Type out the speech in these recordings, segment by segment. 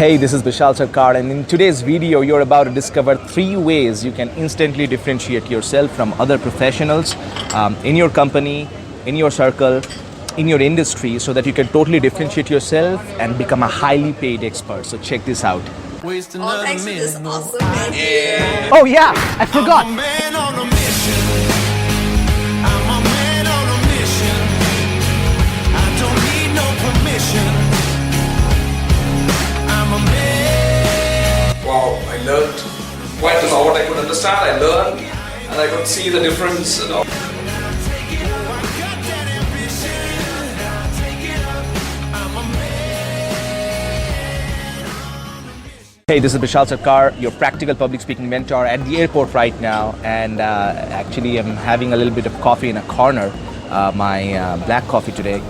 Hey, this is Bishal Sarkar, and in today's video, you're about to discover 3 ways you can instantly differentiate yourself from other professionals in your company, in your circle, in your industry, so that you can totally differentiate yourself and become a highly paid expert. So check this out. Thanks for this awesome video. Oh yeah, I forgot. I'm a man on a mission. I'm a man on a mission. I don't need no permission. I'm a man. Wow, I learned quite a lot. What I could understand, I learned, and I could see the difference. Hey, this is Bishal Sarkar, your practical public speaking mentor at the airport right now, and actually I'm having a little bit of coffee in a corner, my black coffee today.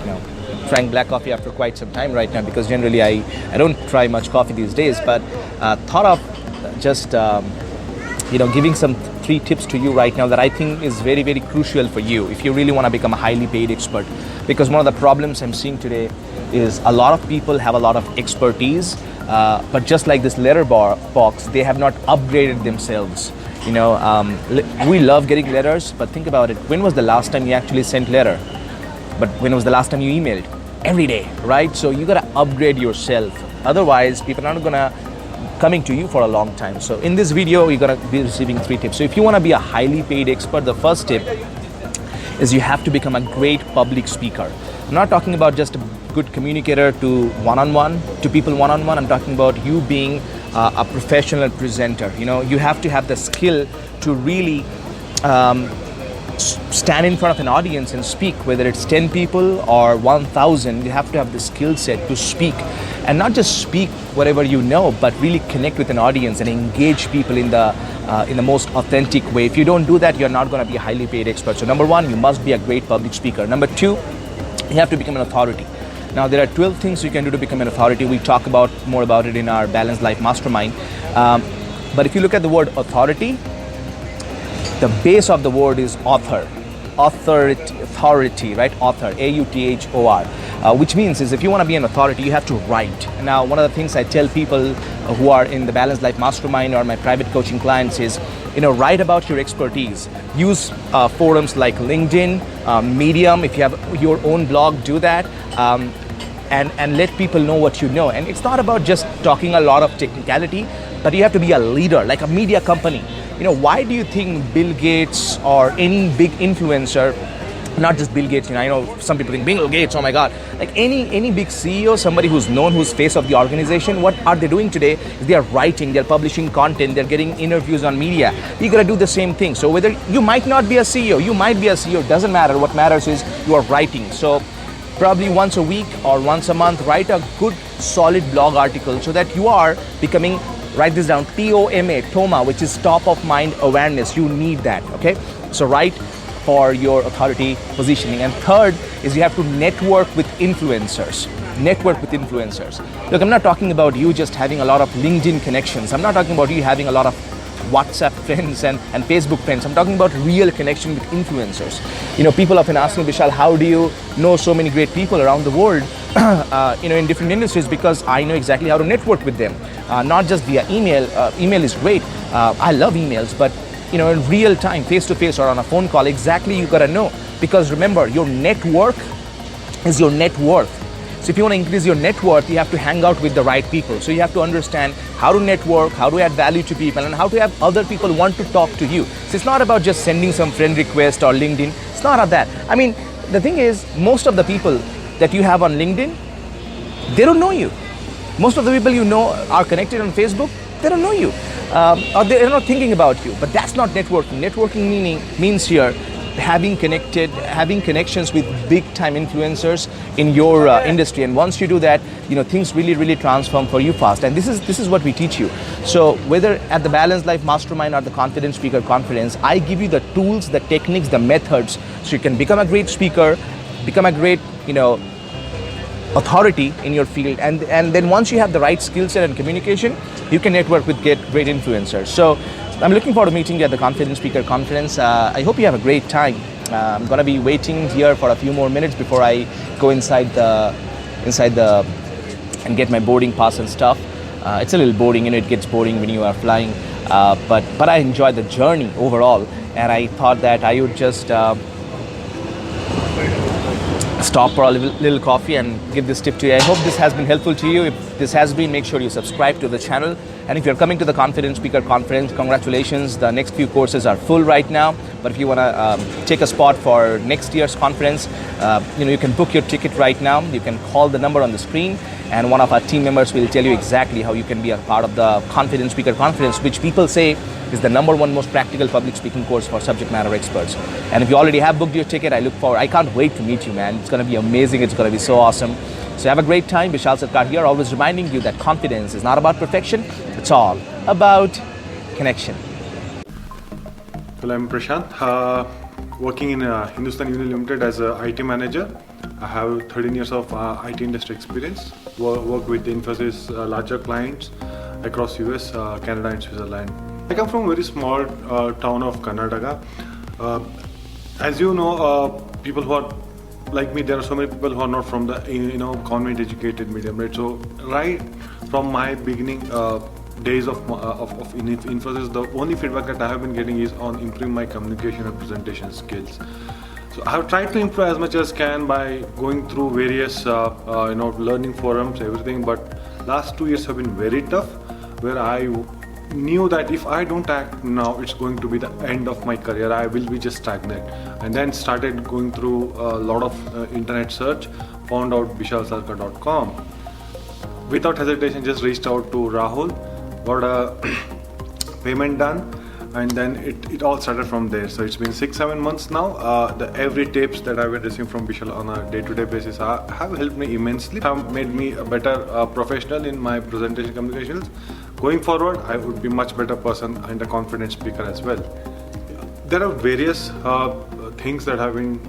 Trying black coffee after quite some time right now, because generally I don't try much coffee these days, but thought of just giving some 3 tips to you right now that I think is very, very crucial for you if you really want to become a highly paid expert. Because one of the problems I'm seeing today is a lot of people have a lot of expertise, but just like this letter box, they have not upgraded themselves. We love getting letters, but think about it. When was the last time you actually sent letter? But when was the last time you emailed? Every day, right? So you gotta upgrade yourself. Otherwise, people are not gonna coming to you for a long time. So in this video, you're gonna be receiving 3 tips. So if you wanna be a highly paid expert, the first tip is you have to become a great public speaker. I'm not talking about just a good communicator to one-on-one, to people one-on-one. I'm talking about you being a professional presenter. You have to have the skill to really stand in front of an audience and speak, whether it's 10 people or 1,000. You have to have the skill set to speak, and not just speak whatever you know, but really connect with an audience and engage people in the most authentic way. If you don't do that, you're not going to be a highly paid expert. So number 1, you must be a great public speaker. Number 2, you have to become an authority. Now there are 12 things you can do to become an authority. We talk more about it in our Balanced Life Mastermind. But if you look at the word authority, the base of the word is authority, right? Author, A-U-T-H-O-R, which means is if you want to be an authority, you have to write. Now, one of the things I tell people who are in the Balanced Life Mastermind or my private coaching clients is, write about your expertise. Use forums like LinkedIn, Medium. If you have your own blog, do that. And let people know what you know. And it's not about just talking a lot of technicality, but you have to be a leader, like a media company. Why do you think Bill Gates or any big influencer, not just Bill Gates, I know some people think Bill Gates, oh my God, like any big CEO, somebody who's known, who's face of the organization, what are they doing today? They are writing, they're publishing content, they're getting interviews on media. You gotta do the same thing. So whether you might not be a CEO, you might be a CEO, doesn't matter. What matters is you are writing. So probably once a week or once a month, write a good solid blog article so that you are becoming, write this down, TOMA, which is top of mind awareness. You need that, okay? So write for your authority positioning. And third is you have to network with influencers. Look, I'm not talking about you just having a lot of LinkedIn connections. I'm not talking about you having a lot of WhatsApp friends and Facebook friends. I'm talking about real connection with influencers. People often ask me, Bishal, how do you know so many great people around the world, in different industries? Because I know exactly how to network with them. Not just via email. Email is great. I love emails, but in real time, face to face or on a phone call, exactly you gotta know. Because remember, your network is your net worth. So if you want to increase your net worth, you have to hang out with the right people. So you have to understand how to network, how to add value to people, and how to have other people want to talk to you. So it's not about just sending some friend request or LinkedIn. It's not about that. I mean, the thing is, most of the people that you have on LinkedIn, they don't know you. Most of the people you know are connected on Facebook, they don't know you. Or they're not thinking about you. But that's not networking. Networking means here having connections with big time influencers in your industry. And once you do that, things really, really transform for you fast. And this is what we teach you. So whether at the Balanced Life Mastermind or the Confident Speaker Conference, I give you the tools, the techniques, the methods, so you can become a great speaker, become a great, authority in your field, and then once you have the right skill set and communication, you can network with great influencers. So I'm looking forward to meeting you at the Confident Speaker Conference. I hope you have a great time. I'm gonna be waiting here for a few more minutes before I go inside the and get my boarding pass and stuff. It's a little boring, it gets boring when you are flying, but I enjoy the journey overall, and I thought that I would just stop for a little coffee and give this tip to you. I hope this has been helpful to you. If this has been, make sure you subscribe to the channel. And if you're coming to the Confident Speaker Conference, congratulations. The next few courses are full right now. But if you want to take a spot for next year's conference, you can book your ticket right now. You can call the number on the screen, and one of our team members will tell you exactly how you can be a part of the Confident Speaker Conference, which people say is the #1 most practical public speaking course for subject matter experts. And if you already have booked your ticket, I can't wait to meet you, man. It's going to be amazing. It's going to be so awesome. So have a great time. Bishal Sarkar here, always reminding you that confidence is not about perfection. It's all about connection. Well, I'm Prashant, working in Hindustan Union Limited as an IT manager. I have 13 years of IT industry experience. Work with Infosys larger clients across US, Canada and Switzerland. I come from a very small town of Karnataka. As you know, people who are like me, there are so many people who are not from the convent educated medium, right? So right from my beginning days of Infosys, the only feedback that I have been getting is on improving my communication and presentation skills. So I have tried to improve as much as can by going through various learning forums, everything. But last 2 years have been very tough, where I knew that if I don't act now, it's going to be the end of my career. I will be just stagnant. And then started going through a lot of internet search, found out bishalsarkar.com. Without hesitation, just reached out to Rahul, got a payment done, and then it all started from there. So it's been 6-7 months now. Every tips that I've been receiving from Bishal on a day-to-day basis have helped me immensely, have made me a better professional in my presentation communications. Going forward, I would be much better person and a confident speaker as well. There are various things that have been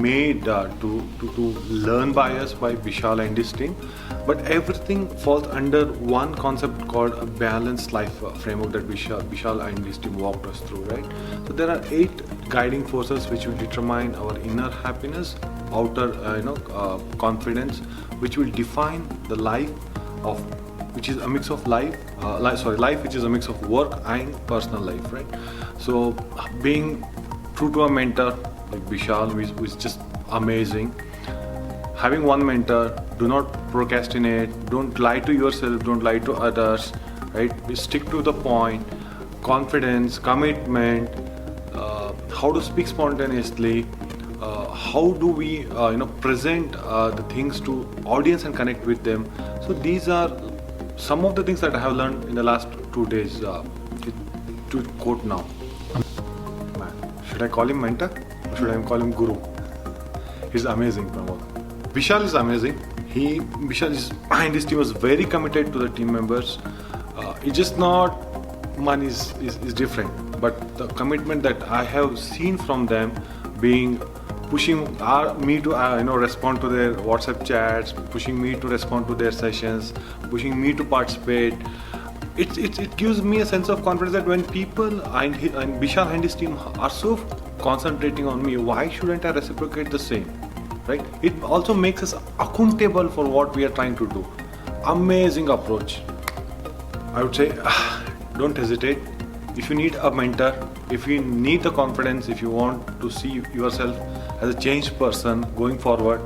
made to learn by us, by Bishal and his team, but everything falls under one concept called a balanced life framework that Bishal and his team walked us through, right? So there are 8 guiding forces which will determine our inner happiness, outer confidence, which will define the life of which is a mix of life which is a mix of work and personal life, right? So being true to a mentor like Bishal, who is just amazing. Having one mentor, do not procrastinate, don't lie to yourself, don't lie to others, right? We stick to the point, confidence, commitment, how to speak spontaneously, how do we present the things to audience and connect with them. So these are some of the things that I have learned in the last 2 days. To quote now, man, should I call him mentor or should I call him guru? He's amazing, Pramod. Bishal is amazing. Bishal and his team was very committed to the team members. It's just not money is different, but the commitment that I have seen from them, being pushing me to respond to their WhatsApp chats, pushing me to respond to their sessions, pushing me to participate. It gives me a sense of confidence that when people and Bishal and his team are so concentrating on me, why shouldn't I reciprocate the same, right? It also makes us accountable for what we are trying to do. Amazing approach. I would say, don't hesitate. If you need a mentor, if you need the confidence, if you want to see yourself as a changed person going forward,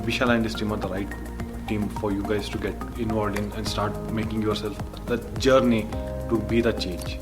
Bishal and his team are the right team for you guys to get involved in and start making yourself the journey to be the change.